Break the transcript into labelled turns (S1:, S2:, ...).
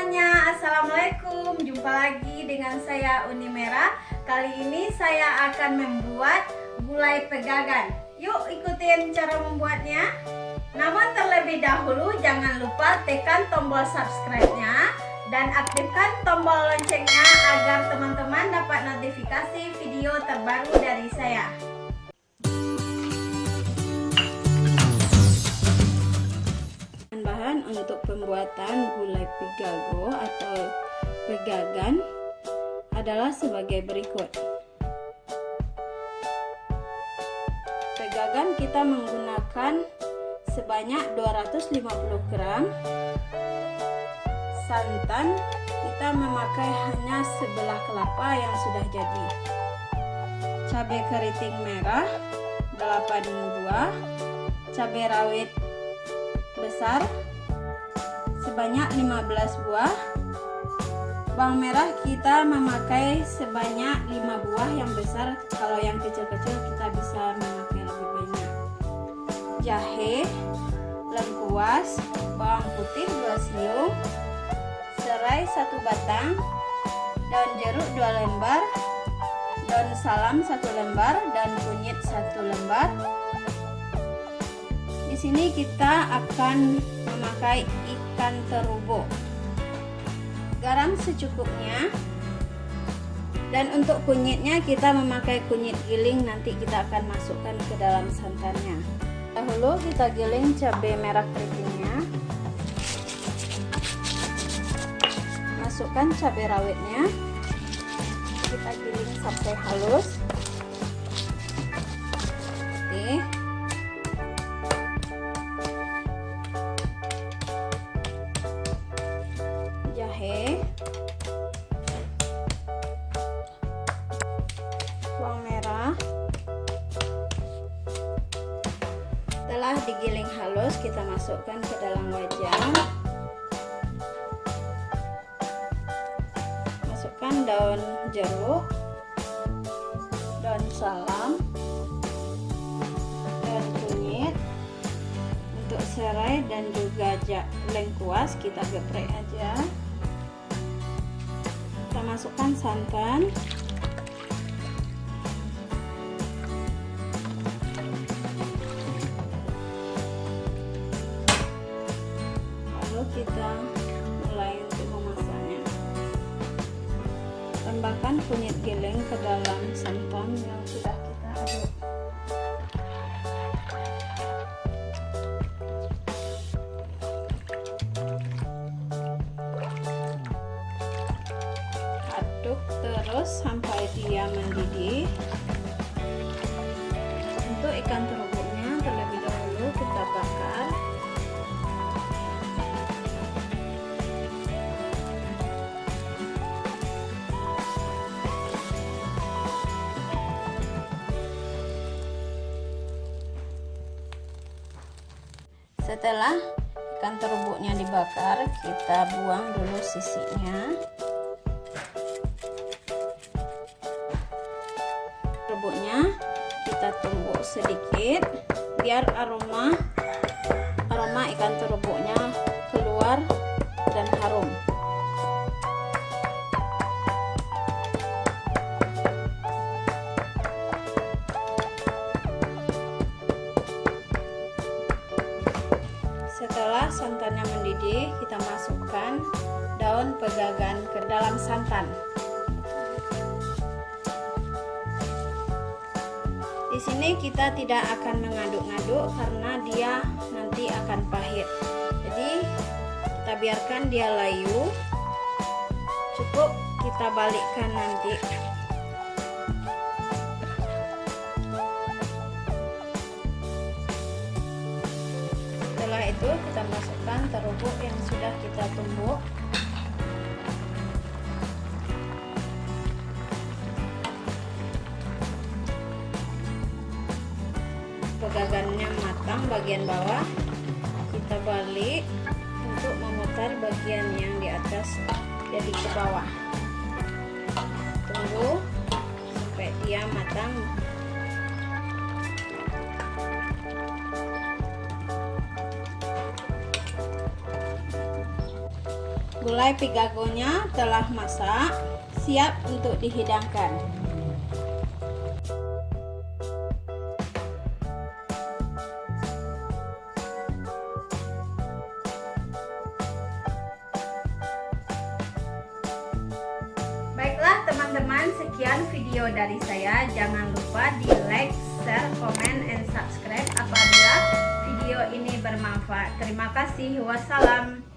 S1: semuanya, assalamualaikum. Jumpa lagi dengan saya Uni Merah. Kali ini saya akan membuat gulai pegagan. Yuk ikutin cara membuatnya. Namun terlebih dahulu jangan lupa tekan tombol subscribe-nya dan aktifkan tombol loncengnya agar teman-teman dapat notifikasi video terbaru dari saya. Bahan untuk pembuatan gulai pegago atau pegagan adalah sebagai berikut. Pegagan kita menggunakan sebanyak 250 gram. Santan kita memakai hanya sebelah kelapa yang sudah jadi. Cabai keriting merah 8 buah. Cabai rawit besar sebanyak 15 buah. Bawang merah kita memakai sebanyak 5 buah yang besar. Kalau yang kecil-kecil kita bisa memakai lebih banyak. Jahe, lengkuas, bawang putih 2 siung, serai 1 batang, daun jeruk 2 lembar, daun salam 1 lembar, dan kunyit 1 lembar. Di sini kita akan memakai ikan terubo. Garam secukupnya. Dan untuk kunyitnya kita memakai kunyit giling, nanti kita akan masukkan ke dalam santannya. Dahulu kita giling cabai merah keritingnya. Masukkan cabai rawitnya. Kita giling sampai halus. Oke. Jahe, bawang merah. Setelah digiling halus, kita masukkan ke dalam wajan. Masukkan daun jeruk, daun salam, daun kunyit. Untuk serai dan juga lengkuas kita geprek aja. Kita masukkan santan, lalu kita mulai untuk memasaknya. Tambahkan kunyit giling ke dalam santan yang sudah kita aduk. Terus sampai dia mendidih. Untuk ikan terubuknya terlebih dahulu kita bakar. Setelah ikan terubuknya dibakar, kita buang dulu sisinya. Terubuknya kita tumbuk sedikit biar aroma ikan terubuknya keluar dan harum. Setelah santannya mendidih, kita masukkan daun pegagan ke dalam santan. Di sini kita tidak akan mengaduk-aduk karena dia nanti akan pahit. Jadi kita biarkan dia layu. Cukup kita balikkan nanti. Setelah itu kita masukkan terubuk yang sudah kita tumbuk. Pegagannya matang bagian bawah, kita balik untuk memutar bagian yang di atas jadi ke bawah. Tunggu sampai dia matang. Gulai pigagonya telah masak, siap untuk dihidangkan. Baiklah teman-teman, sekian video dari saya. Jangan lupa di like, share, comment, and subscribe apabila video ini bermanfaat. Terima kasih. Wassalam.